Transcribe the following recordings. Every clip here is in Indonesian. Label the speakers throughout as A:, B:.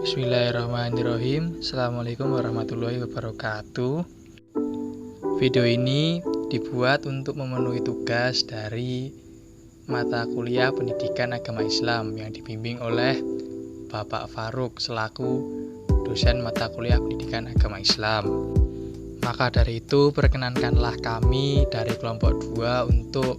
A: Bismillahirrahmanirrahim. Assalamualaikum warahmatullahi wabarakatuh. Video ini dibuat untuk memenuhi tugas dari mata kuliah Pendidikan Agama Islam yang dibimbing oleh Bapak Faruk selaku dosen mata kuliah Pendidikan Agama Islam. Maka dari itu perkenankanlah kami dari kelompok 2 untuk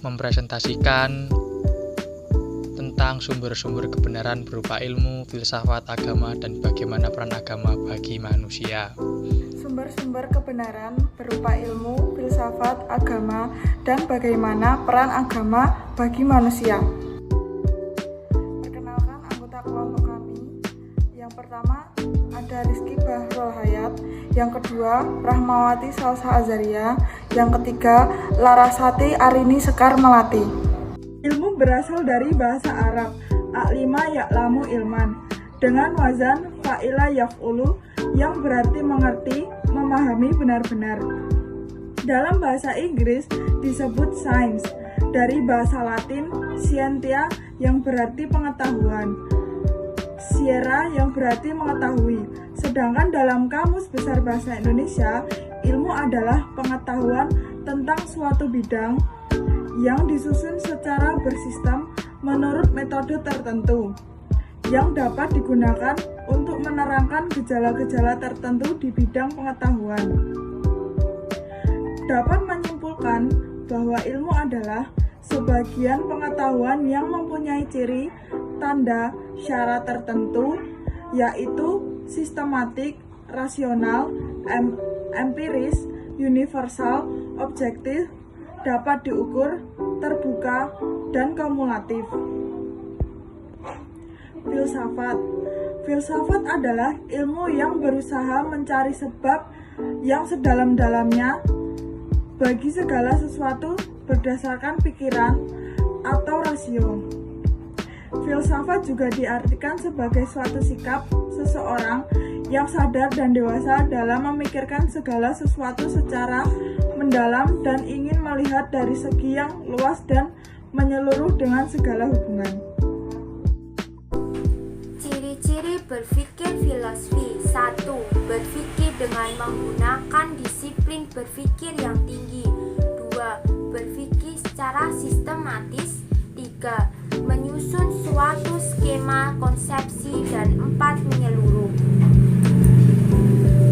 A: mempresentasikan tentang sumber-sumber kebenaran berupa ilmu, filsafat, agama, dan bagaimana peran agama bagi manusia.
B: Sumber-sumber kebenaran berupa ilmu, filsafat, agama, dan bagaimana peran agama bagi manusia. Perkenalkan anggota kelompok kami. Yang pertama ada Rizky Bahrul Hayat, yang kedua Rahmawati Salsa Azaria, yang ketiga Larasati Arini Sekar Melati. Ilmu berasal dari bahasa Arab, a'lima ya'lamu ilman, dengan wazan fa'ila yaf'ulu, yang berarti mengerti, memahami benar-benar. Dalam bahasa Inggris disebut science, dari bahasa Latin scientia yang berarti pengetahuan, sciera yang berarti mengetahui. Sedangkan dalam Kamus Besar Bahasa Indonesia, ilmu adalah pengetahuan tentang suatu bidang yang disusun secara bersistem menurut metode tertentu yang dapat digunakan untuk menerangkan gejala-gejala tertentu di bidang pengetahuan. Dapat menyimpulkan bahwa ilmu adalah sebagian pengetahuan yang mempunyai ciri, tanda, syarat tertentu, yaitu sistematik, rasional, empiris, universal, objektif, dapat diukur, terbuka, dan kumulatif. Filsafat adalah ilmu yang berusaha mencari sebab yang sedalam-dalamnya bagi segala sesuatu berdasarkan pikiran atau rasio. Filsafat juga diartikan sebagai suatu sikap seseorang yang sadar dan dewasa dalam memikirkan segala sesuatu secara mendalam dan ingin melihat dari segi yang luas dan menyeluruh dengan segala hubungan.
C: Ciri-ciri berpikir filosofi. 1. Berpikir dengan menggunakan disiplin berpikir yang tinggi. 2. Berpikir secara sistematis. 3. Menyusun suatu skema konsepsi. Dan 4. Menyeluruh.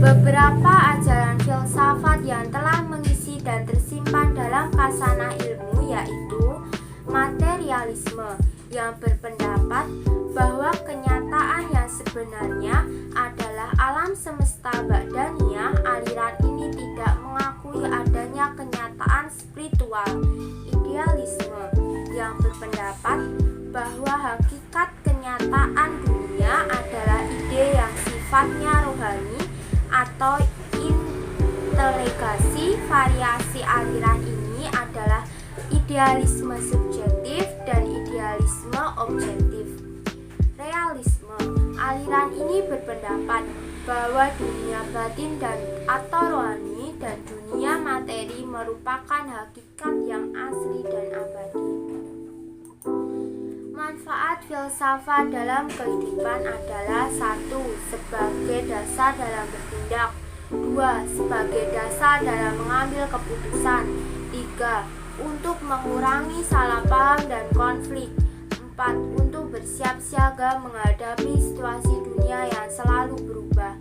C: Beberapa ajaran filsafat yang telah mengisi dan tersimpan dalam khasanah ilmu yaitu materialisme yang berpendapat bahwa kenyataan yang sebenarnya adalah alam semesta ba'daniyah. Aliran ini tidak mengakui adanya kenyataan spiritual. Idealisme yang berpendapat bahwa hakikat kenyataan dunia adalah ide yang sifatnya rohani atau inteligasi. Variasi aliran ini adalah idealisme subjektif dan idealisme objektif. Realisme. Aliran ini berpendapat bahwa dunia batin dan atau rohani dan dunia materi merupakan hakikat yang asli dan abadi. Manfaat filsafat dalam kehidupan adalah 1. Sebagai dasar dalam bertindak. 2. Sebagai dasar dalam mengambil keputusan. 3. Untuk mengurangi salah paham dan konflik. 4. Untuk bersiap siaga menghadapi situasi dunia yang selalu berubah.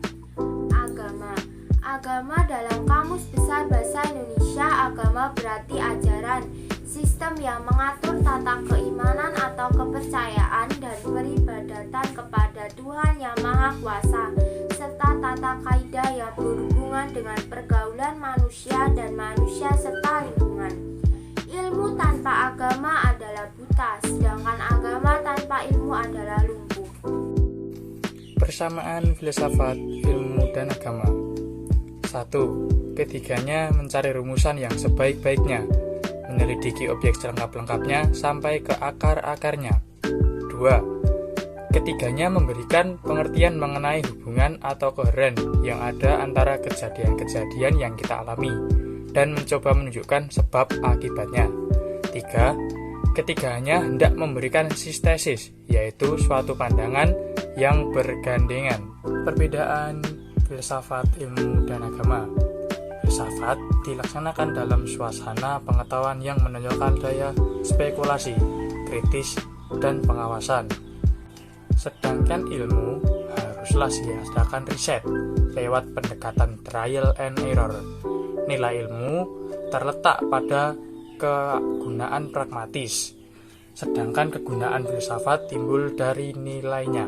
C: Agama dalam Kamus Besar Bahasa Indonesia, agama berarti ajaran, sistem yang mengatur tata keimanan atau kepercayaan dan peribadatan kepada Tuhan Yang Maha Kuasa, serta tata kaidah yang berhubungan dengan pergaulan manusia dan manusia serta lingkungan. Ilmu tanpa agama adalah buta, sedangkan agama tanpa ilmu adalah lumpuh.
A: Persamaan filsafat, ilmu, dan agama. 1. Ketiganya mencari rumusan yang sebaik-baiknya, menyelidiki objek selengkap-lengkapnya sampai ke akar-akarnya. 2. Ketiganya memberikan pengertian mengenai hubungan atau koheren yang ada antara kejadian-kejadian yang kita alami dan mencoba menunjukkan sebab akibatnya. 3. Ketiganya hendak memberikan sintesis, yaitu suatu pandangan yang bergandengan. Perbedaan filsafat, ilmu, dan agama. Filsafat dilaksanakan dalam suasana pengetahuan yang menonjolkan daya spekulasi, kritis, dan pengawasan. Sedangkan ilmu haruslah dihasilkan riset lewat pendekatan trial and error. Nilai ilmu terletak pada kegunaan pragmatis, sedangkan kegunaan filsafat timbul dari nilainya.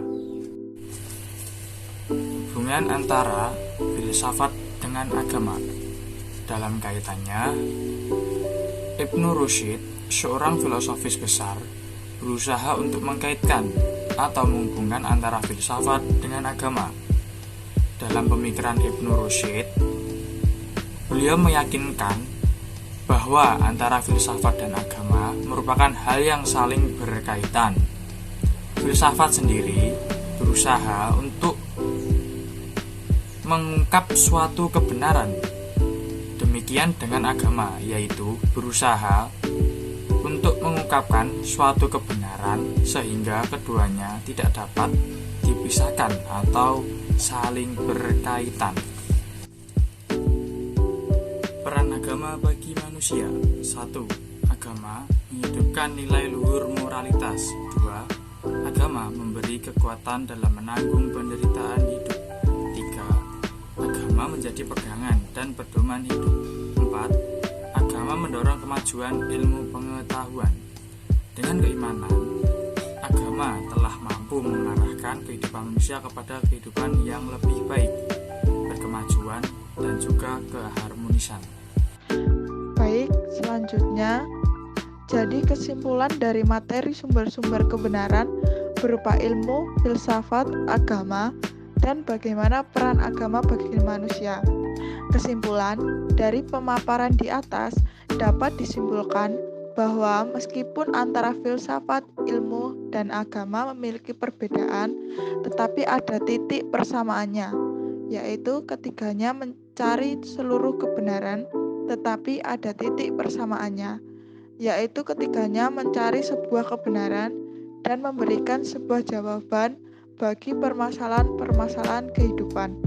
A: Hubungan antara filsafat dengan agama. Dalam kaitannya, Ibnu Rushd, seorang filosofis besar, berusaha untuk mengkaitkan atau menghubungkan antara filsafat dengan agama. Dalam pemikiran Ibnu Rushd, beliau meyakinkan bahwa antara filsafat dan agama merupakan hal yang saling berkaitan. Filsafat sendiri berusaha untuk mengungkap suatu kebenaran. Demikian dengan agama, yaitu berusaha untuk mengungkapkan suatu kebenaran sehingga keduanya tidak dapat dipisahkan atau saling berkaitan. Peran agama bagi manusia. 1. Agama menghidupkan nilai luhur moralitas. 2. Agama memberi kekuatan dalam menanggung penderitaan hidup. 3. Agama menjadi pegangan dan pedoman hidup. 4. Agama mendorong kemajuan ilmu pengetahuan. Dengan keimanan, agama telah mampu mengarahkan kehidupan manusia kepada kehidupan yang lebih baik, berkemajuan, dan juga keharmonisan.
B: Baik, selanjutnya, jadi kesimpulan dari materi sumber-sumber kebenaran berupa ilmu, filsafat, agama, dan bagaimana peran agama bagi manusia. Kesimpulan dari pemaparan di atas dapat disimpulkan bahwa meskipun antara filsafat, ilmu, dan agama memiliki perbedaan, tetapi ada titik persamaannya, yaitu ketiganya mencari seluruh kebenaran, tetapi ada titik persamaannya, yaitu ketiganya mencari sebuah kebenaran dan memberikan sebuah jawaban bagi permasalahan-permasalahan kehidupan.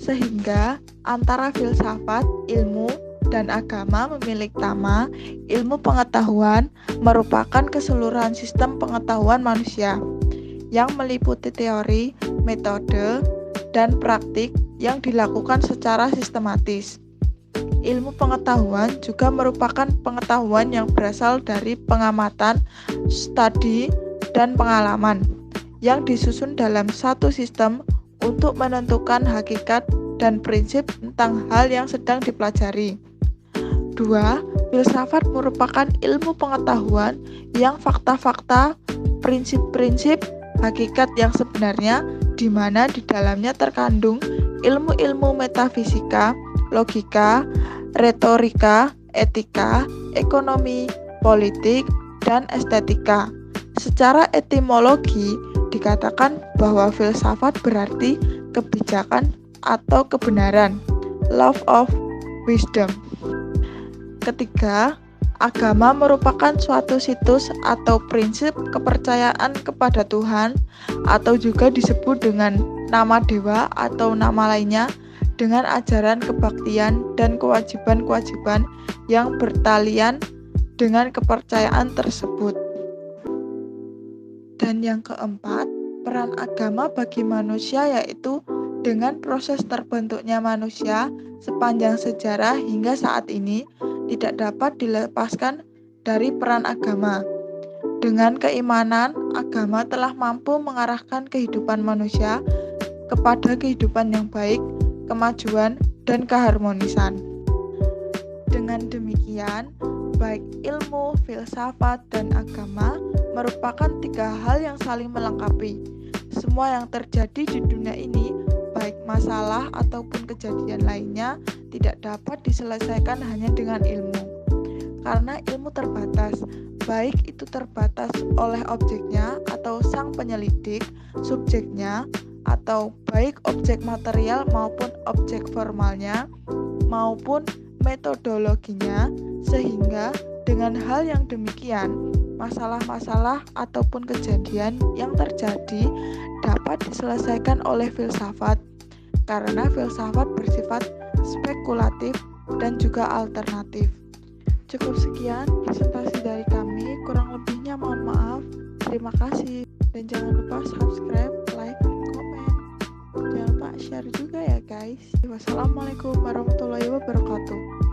B: Sehingga antara filsafat, ilmu, dan agama memiliki tema ilmu pengetahuan merupakan keseluruhan sistem pengetahuan manusia yang meliputi teori, metode, dan praktik yang dilakukan secara sistematis. Ilmu pengetahuan juga merupakan pengetahuan yang berasal dari pengamatan, studi, dan pengalaman yang disusun dalam satu sistem untuk menentukan hakikat dan prinsip tentang hal yang sedang dipelajari. 2. Filsafat merupakan ilmu pengetahuan yang fakta-fakta, prinsip-prinsip, hakikat yang sebenarnya, di mana di dalamnya terkandung ilmu-ilmu metafisika, logika, retorika, etika, ekonomi, politik, dan estetika. Secara etimologi dikatakan bahwa filsafat berarti kebijakan atau kebenaran, love of wisdom. Ketiga, agama merupakan suatu situs atau prinsip kepercayaan kepada Tuhan atau juga disebut dengan nama dewa atau nama lainnya dengan ajaran kebaktian dan kewajiban-kewajiban yang bertalian dengan kepercayaan tersebut. Dan yang keempat, peran agama bagi manusia yaitu dengan proses terbentuknya manusia sepanjang sejarah hingga saat ini tidak dapat dilepaskan dari peran agama. Dengan keimanan, agama telah mampu mengarahkan kehidupan manusia kepada kehidupan yang baik, kemajuan, dan keharmonisan. Dengan demikian, baik ilmu, filsafat, dan agama merupakan tiga hal yang saling melengkapi. Semua yang terjadi di dunia ini, baik masalah ataupun kejadian lainnya, tidak dapat diselesaikan hanya dengan ilmu. Karena ilmu terbatas, baik itu terbatas oleh objeknya atau sang penyelidik, subjeknya, atau baik objek material maupun objek formalnya, maupun metodologinya, sehingga Dengan hal yang demikian, masalah-masalah ataupun kejadian yang terjadi dapat diselesaikan oleh filsafat, karena filsafat bersifat spekulatif dan juga alternatif. Cukup sekian presentasi dari kami, kurang lebihnya mohon maaf. Terima kasih, dan jangan lupa subscribe, like, komen. Jangan lupa share juga ya guys. Wassalamualaikum warahmatullahi wabarakatuh.